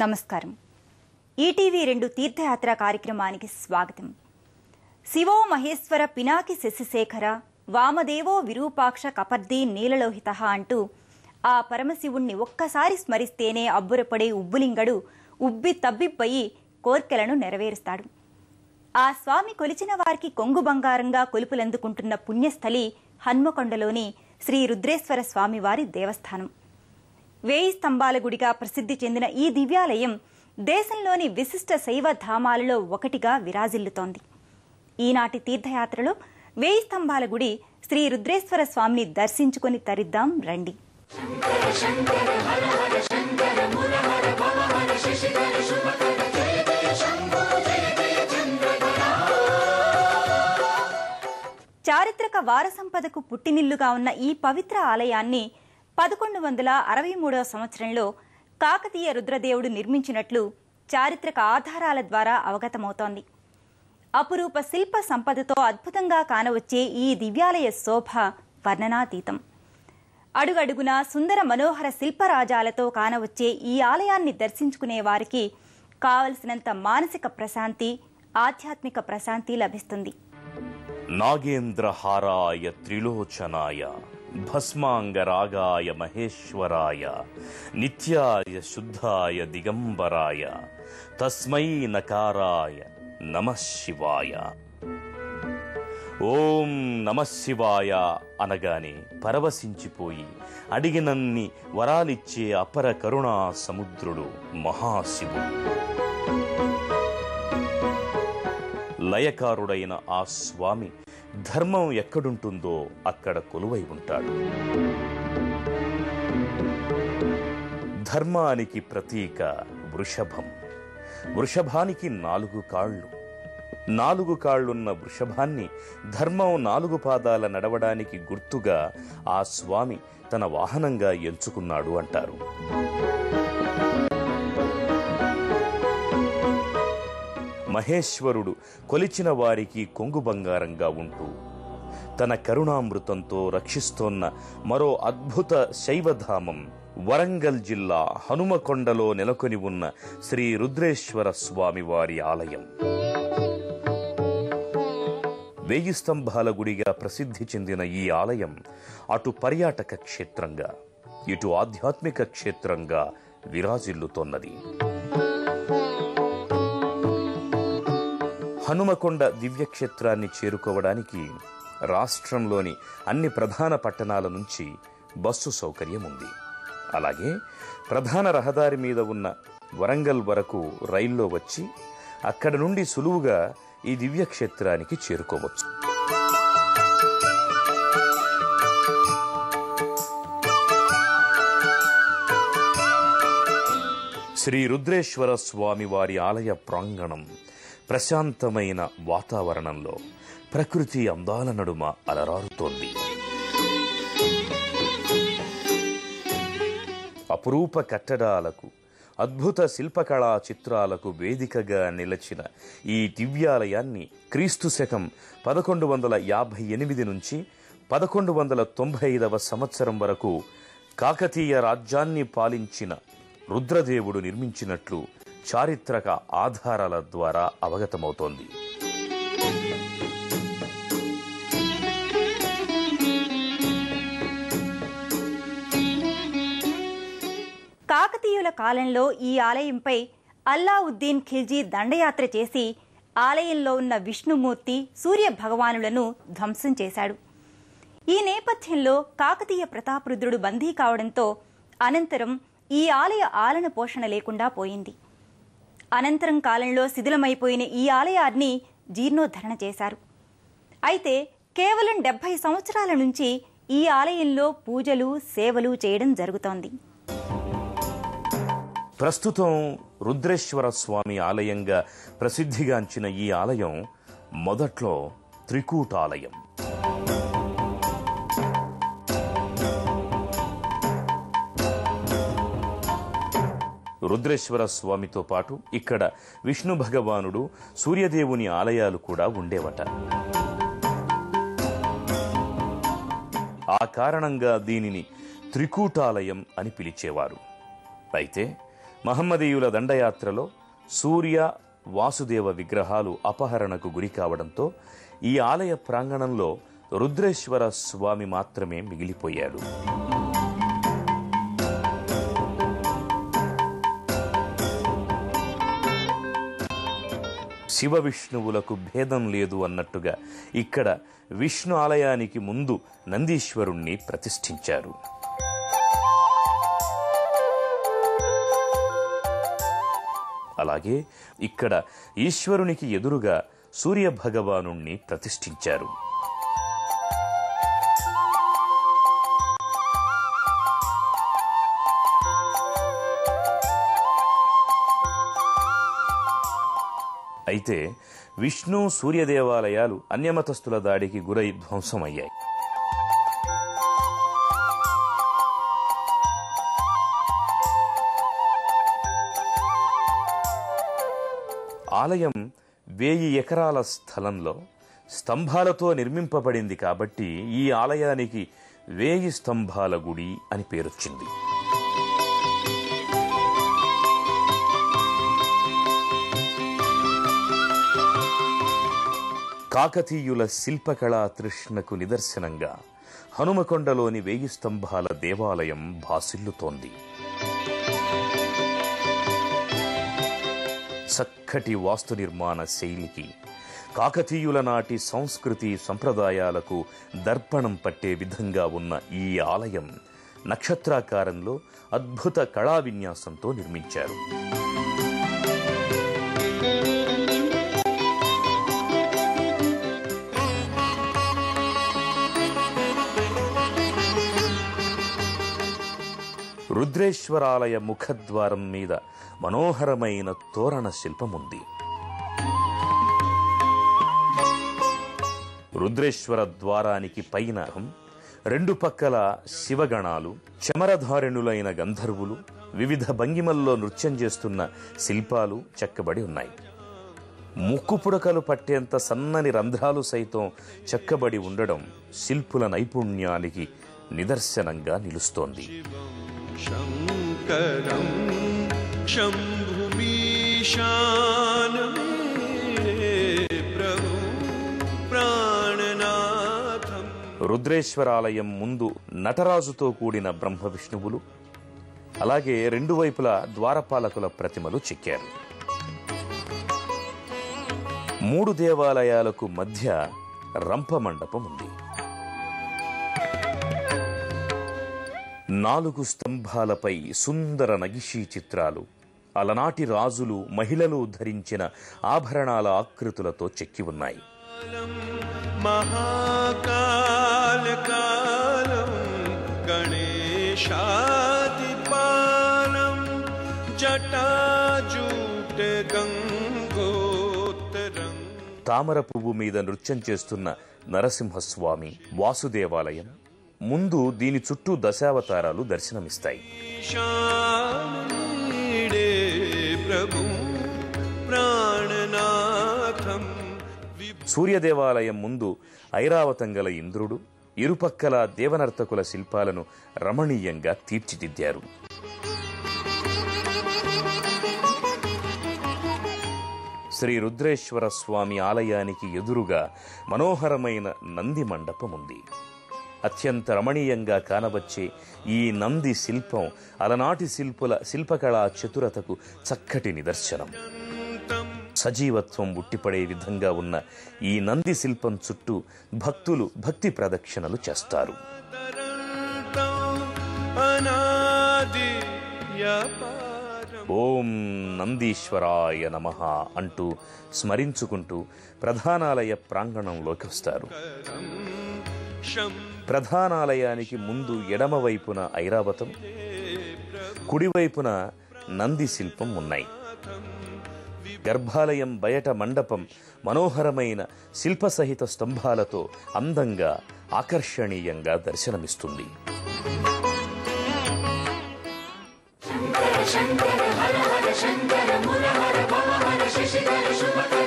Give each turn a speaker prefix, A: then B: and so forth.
A: నమస్కారం. ఈటీవీ 2 తీర్థయాత్ర కార్యక్రమానికి స్వాగతం. శివో మహేశ్వర పినాకి శశిశేఖర వామదేవో విరూపాక్ష కపర్ది నీలలోహిత అంటూ ఆ పరమశివుణ్ణి ఒక్కసారి స్మరిస్తేనే అబ్బురపడే ఉబ్బులింగడు ఉబ్బి తబ్బిబ్బయి కోర్కెలను నెరవేరుస్తాడు. ఆ స్వామి కొలిచిన వారికి కొంగు బంగారంగా కొలుపులందుకుంటున్న పుణ్యస్థలి హన్మకొండలోని శ్రీ రుద్రేశ్వర స్వామివారి దేవస్థానం. 1000 స్తంభాల గుడిగా ప్రసిద్ధి చెందిన ఈ దివ్యాలయం దేశంలోని విశిష్ట శైవ ధామాలలో ఒకటిగా విరాజిల్లుతోంది. ఈనాటి తీర్థయాత్రలో 1000 స్తంభాల గుడి శ్రీ రుద్రేశ్వర స్వామిని దర్శించుకొని తరిద్దాం రండి. చారిత్రక వారసంపదకు పుట్టినిల్లుగా ఉన్న ఈ పవిత్ర ఆలయాన్ని 1163వ సంవత్సరంలో కాకతీయ రుద్రదేవుడు నిర్మించినట్లు చారిత్రక ఆధారాల ద్వారా అవగతమవుతోంది. అపురూప శిల్ప సంపదతో అద్భుతంగా కానవచ్చే ఈ దివ్యాలయ శోభ వర్ణనాతీతం. అడుగడుగునా సుందర మనోహర శిల్పరాజాలతో కానవచ్చే ఈ ఆలయాన్ని దర్శించుకునే వారికి కావలసినంత మానసిక ప్రశాంతి, ఆధ్యాత్మిక ప్రశాంతి లభిస్తుంది.
B: నాగేంద్రహారాయ త్రిలోచనాయ భస్మాంగరాగాయ మహేశ్వరాయ నిత్యాయ శుద్ధాయ దిగంబరాయ తస్మై నకారాయ నమః శివాయ. ఓం నమః శివాయ అనగానే పరవశించిపోయి అడిగినన్ని వరాలిచ్చే అపర కరుణా సముద్రుడు మహాశివుడు. లయకారుడైన ఆ స్వామి ధర్మం ఎక్కడుంటుందో అక్కడ కొలువై ఉంటాడు. ధర్మానికి ప్రతీక వృషభం. వృషభానికి 4 కాళ్ళు. 4 కాళ్లున్న వృషభాన్ని ధర్మం 4 పాదాల నడవడానికి గుర్తుగా ఆ స్వామి తన వాహనంగా ఎంచుకున్నాడు అంటారు. మహేశ్వరుడు కొలిచిన వారికి కొంగు బంగారంగా ఉంటూ తన కరుణామృతంతో రక్షిస్తోన్న మరో అద్భుత శైవధామం వరంగల్ జిల్లా హనుమకొండలో నెలకొని ఉన్న శ్రీ రుద్రేశ్వర స్వామి వారి ఆలయం. 1000 స్తంభాల గుడిగా ప్రసిద్ధి చెందిన ఈ ఆలయం అటు పర్యాటక క్షేత్రంగా ఇటు ఆధ్యాత్మిక క్షేత్రంగా విరాజిల్లుతోన్నది. హనుమకొండ దివ్యక్షేత్రాన్ని చేరుకోవడానికి రాష్ట్రంలోని అన్ని ప్రధాన పట్టణాల నుంచి బస్సు సౌకర్యం ఉంది. అలాగే ప్రధాన రహదారి మీద ఉన్న వరంగల్ వరకు రైల్లో వచ్చి అక్కడ నుండి సులువుగా ఈ దివ్యక్షేత్రానికి చేరుకోవచ్చు. శ్రీ రుద్రేశ్వర స్వామి వారి ఆలయ ప్రాంగణం ప్రశాంతమైన వాతావరణంలో ప్రకృతి అందాల నడుమ అలరారుతోంది. అపురూప కట్టడాలకు, అద్భుత శిల్పకళా చిత్రాలకు వేదికగా నిలచిన ఈ దివ్యాలయాన్ని క్రీస్తు శకం 1158 నుంచి 1195వ సంవత్సరం వరకు కాకతీయ రాజ్యాన్ని పాలించిన రుద్రదేవుడు నిర్మించినట్లు చారిత్రక ఆధారాల ద్వారా అవగతమవుతోంది.
A: కాకతీయుల కాలంలో ఈ ఆలయంపై అల్లావుద్దీన్ ఖిల్జీ దండయాత్ర చేసి ఆలయంలో ఉన్న విష్ణుమూర్తి, సూర్య భగవానులను ధ్వంసం చేశాడు. ఈ నేపథ్యంలో కాకతీయ ప్రతాపరుద్రుడు బందీ కావడంతో అనంతరం ఈ ఆలయ ఆలన పోషణ లేకుండా పోయింది. అనంతరం కాలంలో శిథిలమైపోయిన ఈ ఆలయాన్ని జీర్ణోద్ధరణ చేశారు. అయితే కేవలం 70 సంవత్సరాల నుంచి ఈ ఆలయంలో పూజలు, సేవలు చేయడం జరుగుతోంది.
B: ప్రస్తుతం రుద్రేశ్వర స్వామి ఆలయంగా ప్రసిద్ధిగాంచిన ఈ ఆలయం మొదట్లో త్రికూటాలయం. రుద్రేశ్వర స్వామితో పాటు ఇక్కడ విష్ణు భగవానుడు, సూర్యదేవుని ఆలయాలు కూడా ఉండేవట. ఆ కారణంగా దీనిని త్రికూటాలయం అని పిలిచేవారు. అయితే మహమ్మదీయుల దండయాత్రలో సూర్య వాసుదేవ విగ్రహాలు అపహరణకు గురి కావడంతో ఈ ఆలయ ప్రాంగణంలో రుద్రేశ్వర స్వామి మాత్రమే మిగిలిపోయాడు. శివ విష్ణువులకు భేదం లేదు అన్నట్టుగా ఇక్కడ విష్ణు ఆలయానికి ముందు నందీశ్వరుణ్ణి ప్రతిష్ఠించారు. అలాగే ఇక్కడ ఈశ్వరునికి ఎదురుగా సూర్య భగవానుణ్ణి ప్రతిష్ఠించారు. అయితే విష్ణు సూర్య దేవాలయాలు అన్యమతస్థుల దాడికి గురై ధ్వంసమయ్యాయి. ఆలయం 1000 ఎకరాల స్థలంలో స్తంభాలతో నిర్మింపబడింది కాబట్టి ఈ ఆలయానికి 1000 స్తంభాల గుడి అని పేరొచ్చింది. కాకతీయుల శిల్పకళా తృష్ణకు నిదర్శనంగా హనుమకొండలోని 1000 స్తంభాల దేవాలయం భాసిల్లుతోంది. చక్కటి వాస్తు నిర్మాణ శైలికి, కాకతీయుల నాటి సంస్కృతి సంప్రదాయాలకు దర్పణం పట్టే విధంగా ఉన్న ఈ ఆలయం నక్షత్రాకారంలో అద్భుత కళా విన్యాసంతో నిర్మించారు. రుద్రేశ్వరాలయ ముఖద్వారం మీద మనోహరమైన తోరణ శిల్పముంది. రుద్రేశ్వర ద్వారానికి పైన 2 పక్కల శివగణాలు, చమరధారిణులైన గంధర్వులు, వివిధ భంగిమల్లో నృత్యం చేస్తున్న శిల్పాలు చెక్కబడి ఉన్నాయి. ముక్కు పుడకలు పట్టేంత సన్నని రంధ్రాలు సైతం చెక్కబడి ఉండడం శిల్పుల నైపుణ్యానికి నిదర్శనంగా నిలుస్తోంది.
C: శంకరం శంభుమీశానమే ప్రభు ప్రాణనాథం.
B: రుద్రేశ్వరాలయం ముందు నటరాజుతో కూడిన బ్రహ్మ విష్ణువులు, అలాగే 2 వైపులా ద్వారపాలకుల ప్రతిమలు చెక్కారు. 3 దేవాలయాలకు మధ్య రంప మండపం ఉంది. 4 స్తంభాలపై సుందర నగిషీ చిత్రాలు, అలనాటి రాజులు మహిళలు ధరించిన ఆభరణాల ఆకృతులతో చెక్కి ఉన్నాయి.
C: మహాకాలకాలం గణేశాదిపాలం జటాజూట గంగోత్తరం.
B: తామర పువ్వు మీద నృత్యం చేస్తున్న నరసింహస్వామి వాసుదేవాలయం ముందు దీని చుట్టూ దశావతారాలు దర్శనమిస్తాయి. సూర్య దేవాలయం ముందు ఐరావతం గల ఇంద్రుడు, ఇరుపక్కల దేవనర్తకుల శిల్పాలను రమణీయంగా తీర్చిదిద్దారు. శ్రీ రుద్రేశ్వర స్వామి ఆలయానికి ఎదురుగా మనోహరమైన నంది మండపం ఉంది. అత్యంత రమణీయంగా కానవచ్చే ఈ నంది శిల్పం అలనాటి శిల్పకళా చతురతకు చక్కటి నిదర్శనం. సజీవత్వం ఉట్టిపడే విధంగా ఉన్న ఈ నంది శిల్పం చుట్టూ భక్తులు భక్తి ప్రదక్షిణలు చేస్తారు. ఓం నందీశ్వరాయ నమః అంటూ స్మరించుకుంటూ ప్రధానాలయ ప్రాంగణంలోకి వస్తారు. ప్రధానాలయానికి ముందు ఎడమవైపున ఐరావతం, కుడివైపున నంది శిల్పం ఉన్నాయి. గర్భాలయం బయట మండపం మనోహరమైన శిల్పసహిత స్తంభాలతో అందంగా ఆకర్షణీయంగా దర్శనమిస్తుంది.
D: శంకర శంకర హర హర శంకర మురహర భవహర శశిధర శుభకర